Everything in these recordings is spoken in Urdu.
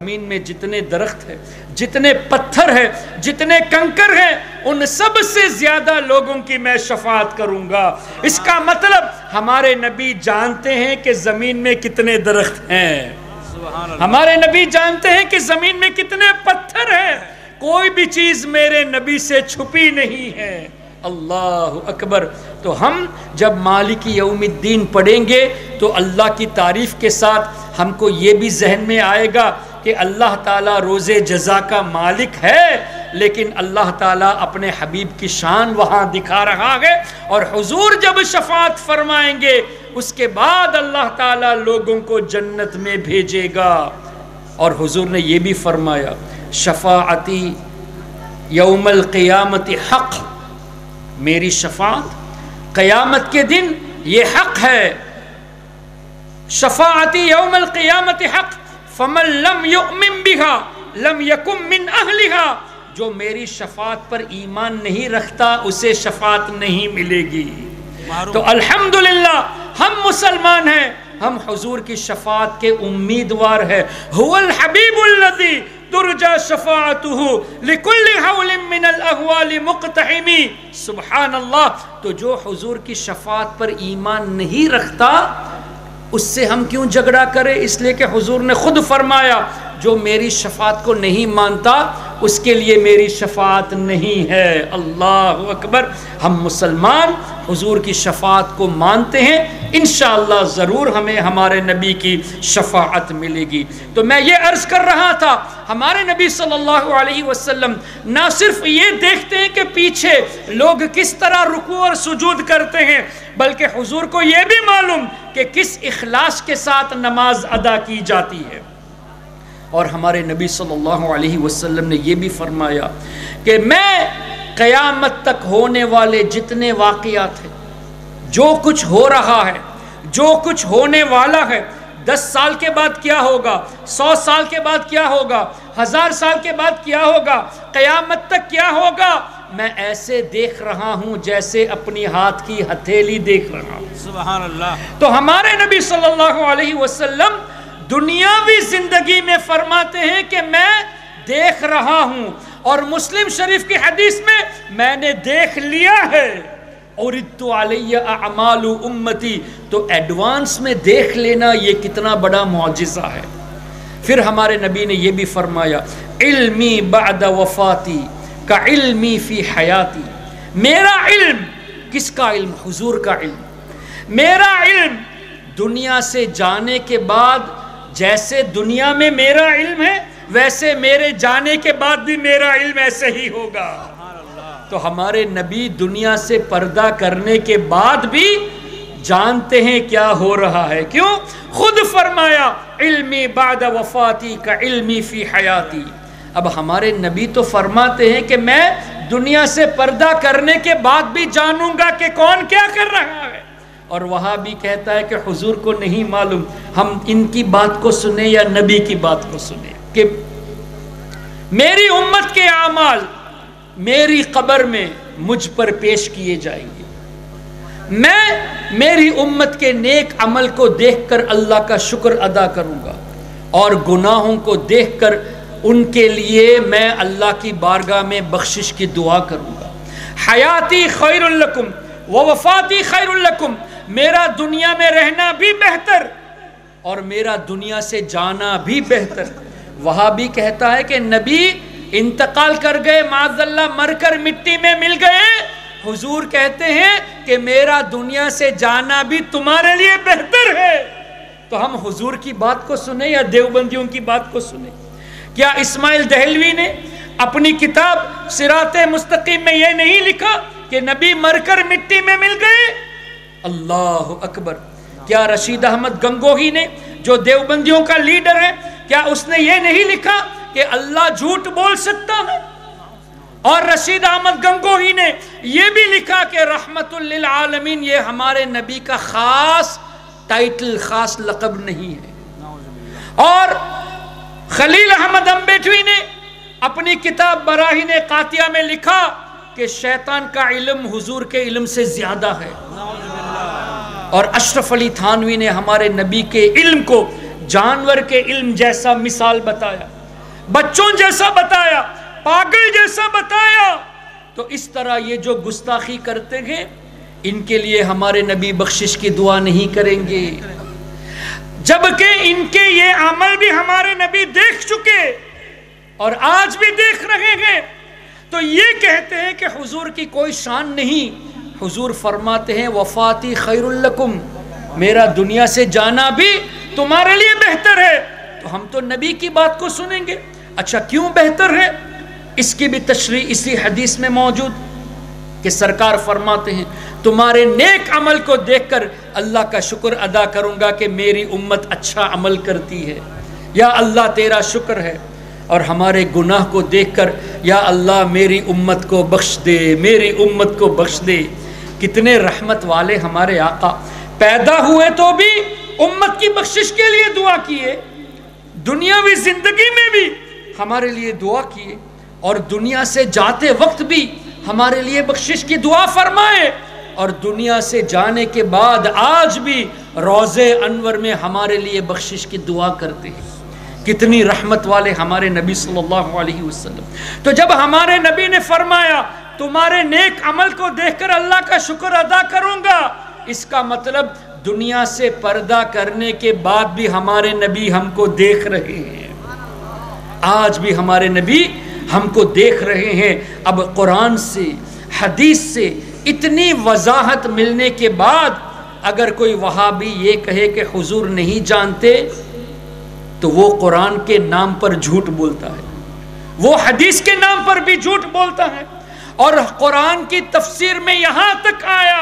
زمین میں جتنے درخت ہیں، جتنے پتھر ہیں، جتنے کنکر ہیں، ان سب سے زیادہ لوگوں کی میں شفاعت کروں گا۔ اس کا مطلب ہمارے نبی جانتے ہیں کہ زمین میں کتنے درخت ہیں، ہمارے نبی جانتے ہیں کہ زمین میں کتنے پتھر ہیں، کوئی بھی چیز میرے نبی سے چھپی نہیں ہے۔ اللہ اکبر۔ تو ہم جب مالک یوم الدین پڑھیں گے تو اللہ کی تعریف کے ساتھ ہم کو یہ بھی ذہن میں آئے گا کہ اللہ تعالیٰ روز جزا کا مالک ہے، لیکن اللہ تعالیٰ اپنے حبیب کی شان وہاں دکھا رہا ہے، اور حضور جب شفاعت فرمائیں گے اس کے بعد اللہ تعالیٰ لوگوں کو جنت میں بھیجے گا۔ اور حضور نے یہ بھی فرمایا، شفاعتی یوم القیامت حق، میری شفاعت قیامت کے دن یہ حق ہے۔ شفاعتی یوم القیامت حق فمن لم یؤمن بها لم یکن من اہلہا، جو میری شفاعت پر ایمان نہیں رکھتا اسے شفاعت نہیں ملے گی۔ تو الحمدللہ ہم مسلمان ہیں، ہم حضور کی شفاعت کے امیدوار ہیں۔ هو الحبیب الذی ترجى شفاعته لكل حول من الاحوال مقتحم۔ سبحان اللہ۔ تو جو حضور کی شفاعت پر ایمان نہیں رکھتا اس سے ہم کیوں جھگڑا کریں؟ اس لیے کہ حضور نے خود فرمایا جو میری شفاعت کو نہیں مانتا اس کے لیے میری شفاعت نہیں ہے۔ اللہ اکبر۔ ہم مسلمان حضور کی شفاعت کو مانتے ہیں، انشاءاللہ ضرور ہمیں ہمارے نبی کی شفاعت ملے گی۔ تو میں یہ عرض کر رہا تھا، ہمارے نبی صلی اللہ علیہ وسلم نہ صرف یہ دیکھتے ہیں کہ پیچھے لوگ کس طرح رکوع اور سجود کرتے ہیں، بلکہ حضور کو یہ بھی معلوم کہ کس اخلاص کے ساتھ نماز ادا کی جاتی ہے۔ اور ہمارے نبی صلی اللہ علیہ وسلم نے یہ بھی فرمایا کہ میں قیامت تک ہونے والے جتنے واقعات ہیں، جو کچھ ہو رہا ہے، جو کچھ ہونے والا ہے، 10 سال کے بعد کیا ہوگا، 100 سال کے بعد کیا ہوگا، 1000 سال کے بعد کیا ہوگا، قیامت تک کیا ہوگا، میں ایسے دیکھ رہا ہوں جیسے اپنی ہاتھ کی ہتھیلی دیکھ رہا ہوں۔ سبحان اللہ۔ تو ہمارے نبی صلی اللہ علیہ وسلم دنیاوی زندگی میں فرماتے ہیں کہ میں دیکھ رہا ہوں، اور مسلم شریف کی حدیث میں نے دیکھ لیا ہے۔ اُرِدْتُ عَلَيَّ أَعْمَالُ أُمَّتِي، تو ایڈوانس میں دیکھ لینا یہ کتنا بڑا معجزہ ہے۔ پھر ہمارے نبی نے یہ بھی فرمایا، علمی بعد وفاتی کا علمی فی حیاتی، میرا علم، کس کا علم؟ حضور کا علم۔ میرا علم دنیا سے جانے کے بعد جیسے دنیا میں میرا علم ہے ویسے میرے جانے کے بعد بھی میرا علم ایسے ہی ہوگا۔ تو ہمارے نبی دنیا سے پردہ کرنے کے بعد بھی جانتے ہیں کیا ہو رہا ہے۔ کیوں؟ خود فرمایا علمی بعد وفاتی کا علمی فی حیاتی۔ اب ہمارے نبی تو فرماتے ہیں کہ میں دنیا سے پردہ کرنے کے بعد بھی جانوں گا کہ کون کیا کر رہا ہے، اور وہاں بھی کہتا ہے کہ حضور کو نہیں معلوم۔ ہم ان کی بات کو سنیں یا نبی کی بات کو سنیں کہ میری امت کے اعمال میری قبر میں مجھ پر پیش کیے جائیں گے، میں میری امت کے نیک عمل کو دیکھ کر اللہ کا شکر ادا کروں گا، اور گناہوں کو دیکھ کر ان کے لیے میں اللہ کی بارگاہ میں بخشش کی دعا کروں گا۔ حیاتی خیر لکم ووفاتی خیر لکم، میرا دنیا میں رہنا بھی بہتر اور میرا دنیا سے جانا بھی بہتر۔ وہاں بھی کہتا ہے کہ نبی انتقال کر گئے، معاذ اللہ مر کر مٹی میں مل گئے، حضور کہتے ہیں کہ میرا دنیا سے جانا بھی تمہارے لیے بہتر ہے۔ تو ہم حضور کی بات کو سنیں یا دیوبندیوں کی بات کو سنیں؟ کیا اسماعیل دہلوی نے اپنی کتاب صراط مستقیم میں یہ نہیں لکھا کہ نبی مر کر مٹی میں مل گئے؟ اللہ اکبر۔ کیا رشید احمد گنگوہی نے جو دیوبندیوں کا لیڈر ہے، کیا اس نے یہ نہیں لکھا کہ اللہ جھوٹ بول سکتا ہے؟ اور رشید احمد گنگوہی نے یہ بھی لکھا کہ رحمت للعالمین یہ ہمارے نبی کا خاص ٹائٹل، خاص لقب نہیں ہے۔ اور خلیل احمد امبیٹوی نے اپنی کتاب براہین قاطعہ میں لکھا کہ شیطان کا علم حضور کے علم سے زیادہ ہے۔ اور اشرف علی تھانوی نے ہمارے نبی کے علم کو جانور کے علم جیسا مثال بتایا، بچوں جیسا بتایا، پاگل جیسا بتایا، تو اس طرح یہ جو گستاخی کرتے ہیں ان کے لیے ہمارے نبی بخشش کی دعا نہیں کریں گے، جبکہ ان کے یہ عمل بھی ہمارے نبی دیکھ چکے اور آج بھی دیکھ رہے ہیں، تو یہ کہتے ہیں کہ حضور کی کوئی شان نہیں۔ حضور فرماتے ہیں وفاتی خیر لکم، میرا دنیا سے جانا بھی تمہارے لیے بہتر ہے۔ تو ہم تو نبی کی بات کو سنیں گے۔ اچھا کیوں بہتر ہے؟ اس کی بھی تشریح اسی حدیث میں موجود کہ سرکار فرماتے ہیں تمہارے نیک عمل کو دیکھ کر اللہ کا شکر ادا کروں گا کہ میری امت اچھا عمل کرتی ہے، یا اللہ تیرا شکر ہے، اور ہمارے گناہ کو دیکھ کر یا اللہ میری امت کو بخش دے، میری امت کو بخش دے۔ کتنے رحمت والے ہمارے آقا، پیدا ہوئے تو بھی امت کی بخشش کے لیے دعا کیے، دنیاوی زندگی میں بھی ہمارے لیے دعا کیے، اور دنیا سے جاتے وقت بھی ہمارے لیے بخشش کی دعا فرمائے، اور دنیا سے جانے کے بعد آج بھی روضے انور میں ہمارے لیے بخشش کی دعا کرتے ہیں۔ کتنی رحمت والے ہمارے نبی صلی اللہ علیہ وسلم۔ تو جب ہمارے نبی نے فرمایا تمہارے نیک عمل کو دیکھ کر اللہ کا شکر ادا کروں گا، اس کا مطلب دنیا سے پردہ کرنے کے بعد بھی ہمارے نبی ہم کو دیکھ رہے ہیں، آج بھی ہمارے نبی ہم کو دیکھ رہے ہیں۔ اب قرآن سے حدیث سے اتنی وضاحت ملنے کے بعد اگر کوئی وہابی یہ کہے کہ حضور نہیں جانتے تو وہ قرآن کے نام پر جھوٹ بولتا ہے، وہ حدیث کے نام پر بھی جھوٹ بولتا ہے۔ اور قرآن کی تفسیر میں یہاں تک آیا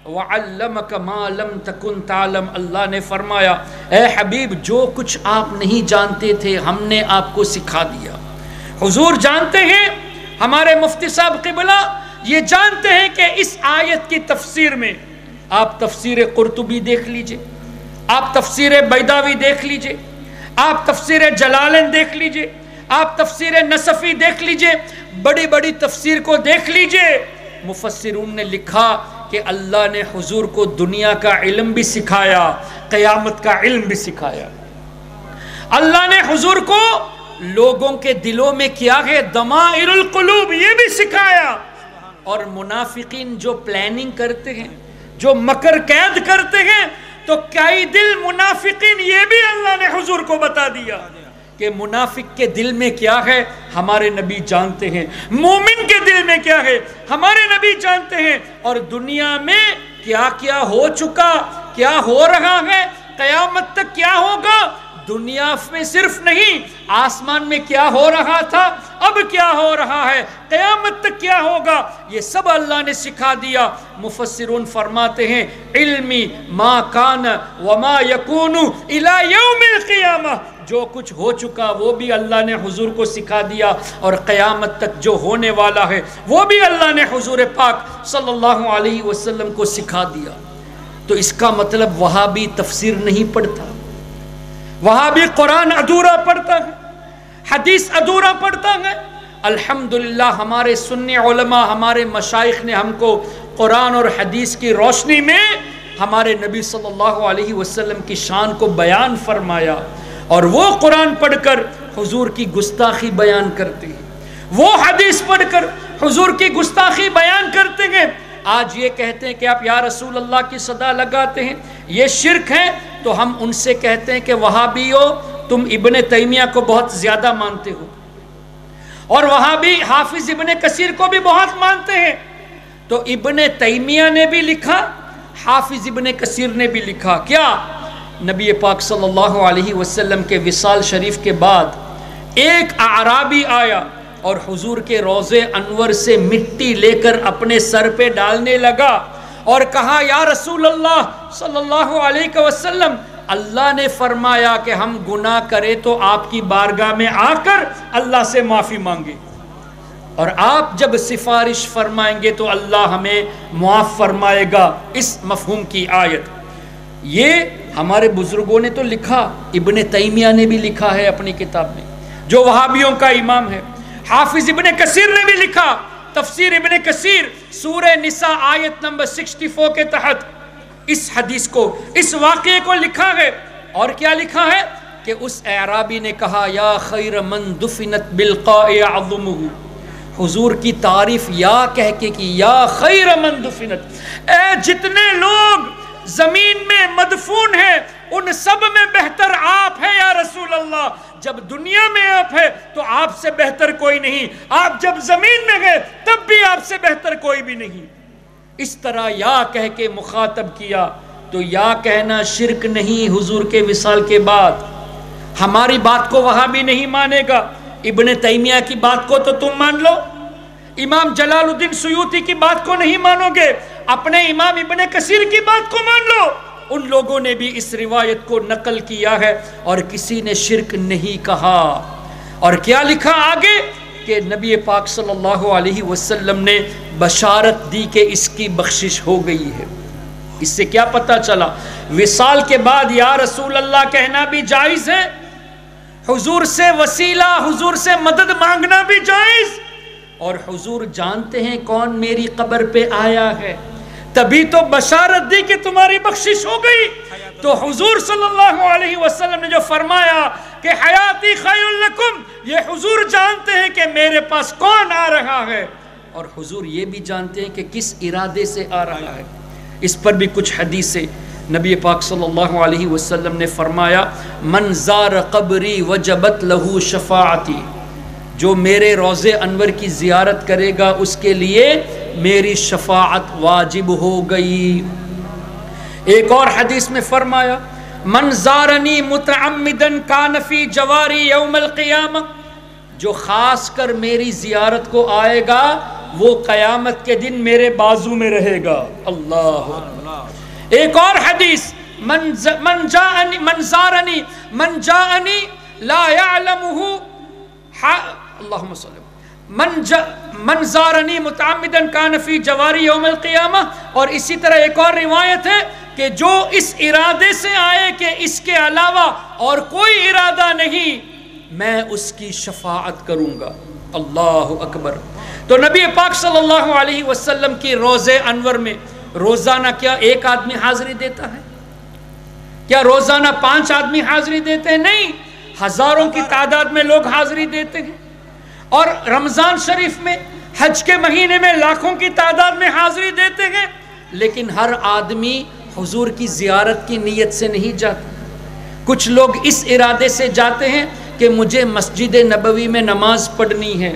وَعَلَّمَكَ مَا لَمْ تَكُنْ تَعْلَمْ، اللہ نے فرمایا اے حبیب جو کچھ آپ نہیں جانتے تھے ہم نے آپ کو سکھا دیا۔ حضور جانتے ہیں، ہمارے مفتی صاحب قبلہ یہ جانتے ہیں کہ اس آیت کی تفسیر میں آپ تفسیر قرطبی دیکھ لیجئے، آپ تفسیر بیضاوی دیکھ لیجئے، آپ تفسیر جلالین دیکھ لیجئے، آپ تفسیر نصفی دیکھ لیجئے، بڑی بڑی تفسیر کو دیکھ لیجئے، مفسرون نے لکھا کہ اللہ نے حضور کو دنیا کا علم بھی سکھایا، قیامت کا علم بھی سکھایا۔ اللہ نے حضور کو لوگوں کے دلوں میں کیا ہے دمائر القلوب یہ بھی سکھایا، اور منافقین جو پلاننگ کرتے ہیں، جو مکر قید کرتے ہیں، تو کئی دل منافقین یہ بھی اللہ نے حضور کو بتا دیا کہ منافق کے دل میں کیا ہے ہمارے نبی جانتے ہیں، مومن کے دل میں کیا ہے ہمارے نبی جانتے ہیں، اور دنیا میں کیا کیا ہو چکا، کیا ہو رہا ہے، قیامت تک کیا ہوگا، دنیا میں صرف نہیں آسمان میں کیا ہو رہا تھا، اب کیا ہو رہا ہے، قیامت تک کیا ہوگا، یہ سب اللہ نے سکھا دیا۔ مفسرون فرماتے ہیں علمی ما کان وما یکون الی یوم القیامہ، جو کچھ ہو چکا وہ بھی اللہ نے حضور کو سکھا دیا، اور قیامت تک جو ہونے والا ہے وہ بھی اللہ نے حضور پاک صلی اللہ علیہ وسلم کو سکھا دیا۔ تو اس کا مطلب وہابی تفسیر نہیں پڑھتا، وہابی قرآن ادھورا پڑھتا ہے، حدیث ادھورا پڑھتا ہے۔ الحمدللہ ہمارے سنی علماء، ہمارے مشائخ نے ہم کو قرآن اور حدیث کی روشنی میں ہمارے نبی صلی اللہ علیہ وسلم کی شان کو بیان فرمایا، اور وہ قرآن پڑھ کر حضور کی گستاخی بیان کرتے ہیں، وہ حدیث پڑھ کر حضور کی گستاخی بیان کرتے ہیں۔ آج یہ کہتے ہیں کہ آپ یا رسول اللہ کی صدا لگاتے ہیں، یہ شرک ہے، تو ہم ان سے کہتے ہیں کہ وہابیو تم ابن تیمیہ کو بہت زیادہ مانتے ہو، اور وہابی حافظ ابن کثیر کو بھی بہت مانتے ہیں۔ تو ابن تیمیہ نے بھی لکھا، حافظ ابن کثیر نے بھی لکھا، کیا نبی پاک صلی اللہ علیہ وسلم کے وصال شریف کے بعد ایک اعرابی آیا اور حضور کے روضے انور سے مٹی لے کر اپنے سر پہ ڈالنے لگا اور کہا یا رسول اللہ صلی اللہ علیہ وسلم، اللہ نے فرمایا کہ ہم گناہ کریں تو آپ کی بارگاہ میں آ کر اللہ سے معافی مانگے، اور آپ جب سفارش فرمائیں گے تو اللہ ہمیں معاف فرمائے گا، اس مفہوم کی آیت۔ یہ ہمارے بزرگوں نے تو لکھا، ابن تیمیہ نے بھی لکھا ہے اپنی کتاب میں، جو وہابیوں کا امام ہے۔ حافظ ابن کثیر نے بھی لکھا، تفسیر ابن کثیر سورہ نساء آیت نمبر 64 کے تحت اس حدیث کو، اس واقعے کو لکھا ہے اور کیا لکھا ہے کہ اس اعرابی نے کہا یا خیر من دفنت بالقاء اعظمہ، حضور کی تعریف یا کہہ کے کی، یا خیر من دفنت، اے جتنے لوگ زمین میں مدفون ہیں ان سب میں بہتر آپ ہیں یا رسول اللہ۔ جب دنیا میں آپ ہے تو آپ سے بہتر کوئی نہیں، آپ جب زمین میں گئے تب بھی آپ سے بہتر کوئی بھی نہیں۔ اس طرح یا کہہ کے مخاطب کیا، تو یا کہنا شرک نہیں حضور کے وصال کے بعد۔ ہماری بات کو وہاں بھی نہیں مانے گا، ابن تیمیہ کی بات کو تو تم مان لو، امام جلال الدین سیوطی کی بات کو نہیں مانو گے، اپنے امام ابن کثیر کی بات کو مان لو۔ ان لوگوں نے بھی اس روایت کو نقل کیا ہے اور کسی نے شرک نہیں کہا۔ اور کیا لکھا آگے کہ نبی پاک صلی اللہ علیہ وسلم نے بشارت دی کہ اس کی بخشش ہو گئی ہے۔ اس سے کیا پتہ چلا؟ وصال کے بعد یا رسول اللہ کہنا بھی جائز ہے، حضور سے وسیلہ، حضور سے مدد مانگنا بھی جائز، اور حضور جانتے ہیں کون میری قبر پہ آیا ہے، تبھی تو بشارت دی کہ تمہاری بخشش ہو گئی۔ تو حضور صلی اللہ علیہ وسلم نے جو فرمایا کہ حیاتی خیر لکم، یہ حضور جانتے ہیں کہ میرے پاس کون آ رہا ہے، اور حضور یہ بھی جانتے ہیں کہ کس ارادے سے آ رہا ہے۔ اس پر بھی کچھ حدیثیں نبی پاک صلی اللہ علیہ وسلم نے فرمایا من زار قبری وجبت لہو شفاعتی، جو میرے روضے انور کی زیارت کرے گا اس کے لیے میری شفاعت واجب ہو گئی۔ ایک اور حدیث میں فرمایا من زارنی متعمدا کان فی جواری یوم القیامہ، جو خاص کر میری زیارت کو آئے گا وہ قیامت کے دن میرے بازو میں رہے گا۔ اللہ ایک اور حدیث من جاءنی لا يعلمه اللہم صلی من زارنی متعمدا کان فی جواری یوم القیامہ، اور اسی طرح ایک اور روایت ہے کہ جو اس ارادے سے آئے کہ اس کے علاوہ اور کوئی ارادہ نہیں، میں اس کی شفاعت کروں گا۔ اللہ اکبر۔ تو نبی پاک صلی اللہ علیہ وسلم کی روضے انور میں روزانہ کیا ایک آدمی حاضری دیتا ہے؟ کیا روزانہ 5 آدمی حاضری دیتے ہیں؟ نہیں، ہزاروں کی تعداد میں لوگ حاضری دیتے ہیں، اور رمضان شریف میں حج کے مہینے میں لاکھوں کی تعداد میں حاضری دیتے ہیں، لیکن ہر آدمی حضور کی زیارت کی نیت سے نہیں جاتا۔ کچھ لوگ اس ارادے سے جاتے ہیں کہ مجھے مسجد نبوی میں نماز پڑھنی ہے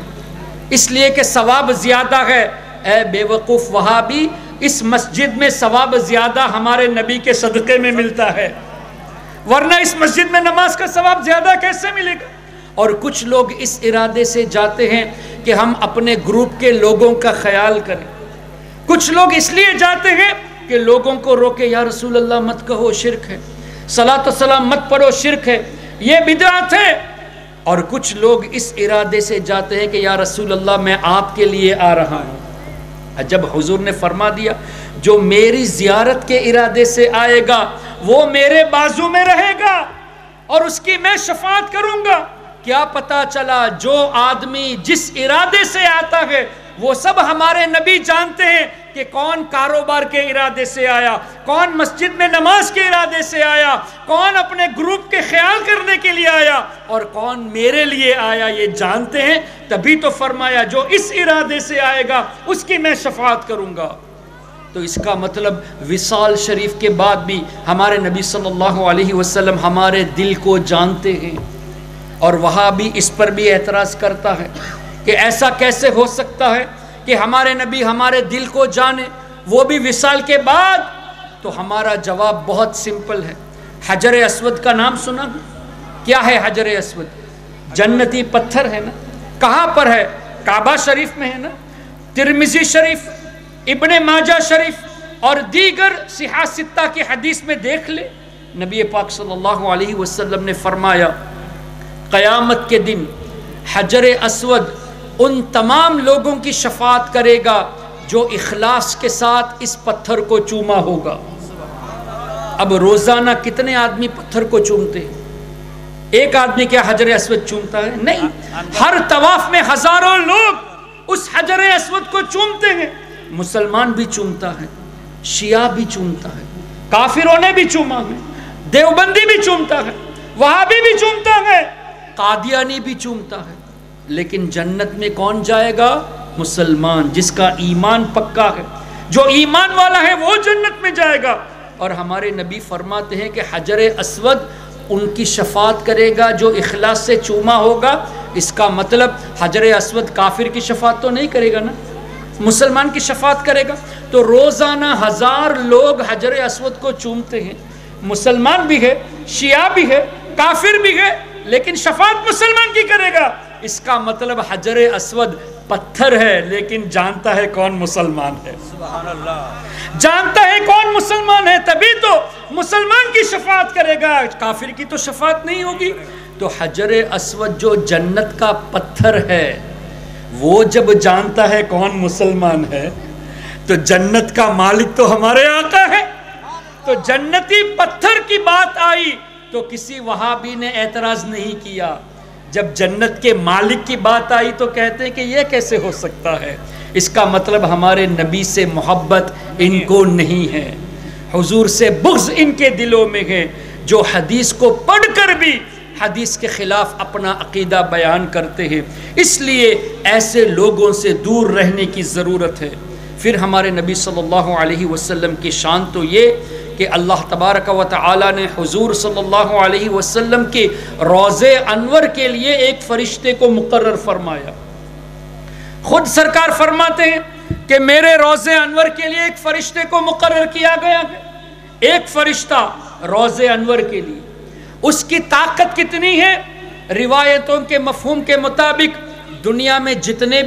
اس لیے کہ ثواب زیادہ ہے۔ اے بے وقوف وہابی، اس مسجد میں ثواب زیادہ ہمارے نبی کے صدقے میں ملتا ہے، ورنہ اس مسجد میں نماز کا ثواب زیادہ کیسے ملے گا؟ اور کچھ لوگ اس ارادے سے جاتے ہیں کہ ہم اپنے گروپ کے لوگوں کا خیال کریں، کچھ لوگ اس لیے جاتے ہیں کہ لوگوں کو روکے، یا رسول اللہ مت کہو شرک ہے، صلاۃ والسلام مت پڑھو شرک ہے، یہ بدعت ہے، اور کچھ لوگ اس ارادے سے جاتے ہیں کہ یا رسول اللہ میں آپ کے لیے آ رہا ہوں۔ جب حضور نے فرما دیا جو میری زیارت کے ارادے سے آئے گا وہ میرے بازو میں رہے گا اور اس کی میں شفاعت کروں گا، کیا پتا چلا جو آدمی جس ارادے سے آتا ہے وہ سب ہمارے نبی جانتے ہیں کہ کون کاروبار کے ارادے سے آیا، کون مسجد میں نماز کے ارادے سے آیا، کون اپنے گروپ کے خیال کرنے کے لیے آیا اور کون میرے لیے آیا، یہ جانتے ہیں، تبھی تو فرمایا جو اس ارادے سے آئے گا اس کی میں شفاعت کروں گا۔ تو اس کا مطلب وصال شریف کے بعد بھی ہمارے نبی صلی اللہ علیہ وسلم ہمارے دل کو جانتے ہیں، اور وہاں بھی اس پر بھی اعتراض کرتا ہے کہ ایسا کیسے ہو سکتا ہے کہ ہمارے نبی ہمارے دل کو جانے، وہ بھی وصال کے بعد؟ تو ہمارا جواب بہت سمپل ہے۔ حجر اسود کا نام سنا؟ کیا ہے حجر اسود؟ جنتی پتھر ہے نا۔ کہاں پر ہے؟ کعبہ شریف میں ہے نا۔ ترمذی شریف، ابن ماجہ شریف اور دیگر صحاح ستہ کی حدیث میں دیکھ لے، نبی پاک صلی اللہ علیہ وسلم نے فرمایا قیامت کے دن حجر اسود ان تمام لوگوں کی شفاعت کرے گا جو اخلاص کے ساتھ اس پتھر کو چوما ہوگا۔ اب روزانہ کتنے آدمی پتھر کو چومتے ہیں؟ ایک آدمی کیا حجر اسود چومتا ہے؟ نہیں، ہر طواف میں ہزاروں لوگ اس حجر اسود کو چومتے ہیں۔ مسلمان بھی چومتا ہے، شیعہ بھی چومتا ہے، کافروں نے بھی چوما ہے، دیوبندی بھی چومتا ہے، وہابی بھی چومتا ہے، قادیانی بھی چومتا ہے، لیکن جنت میں کون جائے گا؟ مسلمان، جس کا ایمان پکا ہے، جو ایمان والا ہے وہ جنت میں جائے گا۔ اور ہمارے نبی فرماتے ہیں کہ حجر اسود ان کی شفاعت کرے گا جو اخلاص سے چوما ہوگا۔ اس کا مطلب حجر اسود کافر کی شفاعت تو نہیں کرے گا نا، مسلمان کی شفاعت کرے گا۔ تو روزانہ 1000 لوگ حجر اسود کو چومتے ہیں، مسلمان بھی ہے، شیعہ بھی ہے، کافر بھی ہے، لیکن شفاعت مسلمان کی کرے گا۔ اس کا مطلب حجر اسود پتھر ہے لیکن جانتا ہے کون مسلمان ہے، سبحان اللہ، جانتا ہے کون مسلمان ہے، تبھی تو مسلمان کی شفاعت کرے گا، کافر کی تو شفاعت نہیں ہوگی۔ تو حجر اسود جو جنت کا پتھر ہے وہ جب جانتا ہے کون مسلمان ہے تو جنت کا مالک تو ہمارے آقا ہے۔ تو جنتی پتھر کی بات آئی تو کسی وہابی نے اعتراض نہیں کیا، جب جنت کے مالک کی بات آئی تو کہتے ہیں کہ یہ کیسے ہو سکتا ہے۔ اس کا مطلب ہمارے نبی سے محبت ان کو نہیں ہے، حضور سے بغض ان کے دلوں میں ہے، جو حدیث کو پڑھ کر بھی حدیث کے خلاف اپنا عقیدہ بیان کرتے ہیں۔ اس لیے ایسے لوگوں سے دور رہنے کی ضرورت ہے۔ پھر ہمارے نبی صلی اللہ علیہ وسلم کی شان تو یہ کہ اللہ تبارک و تعالی نے حضور صلی اللہ علیہ وسلم کے روضے انور کے لیے ایک فرشتے کو مقرر فرمایا۔ خود سرکار فرماتے ہیں کہ میرے روضے انور کے لیے ایک فرشتے کو مقرر کیا گیا ہے، ایک فرشتہ روضے انور کے لیے۔ اس کی طاقت کتنی ہے؟ روایتوں کے مفہوم کے مطابق دنیا میں جتنے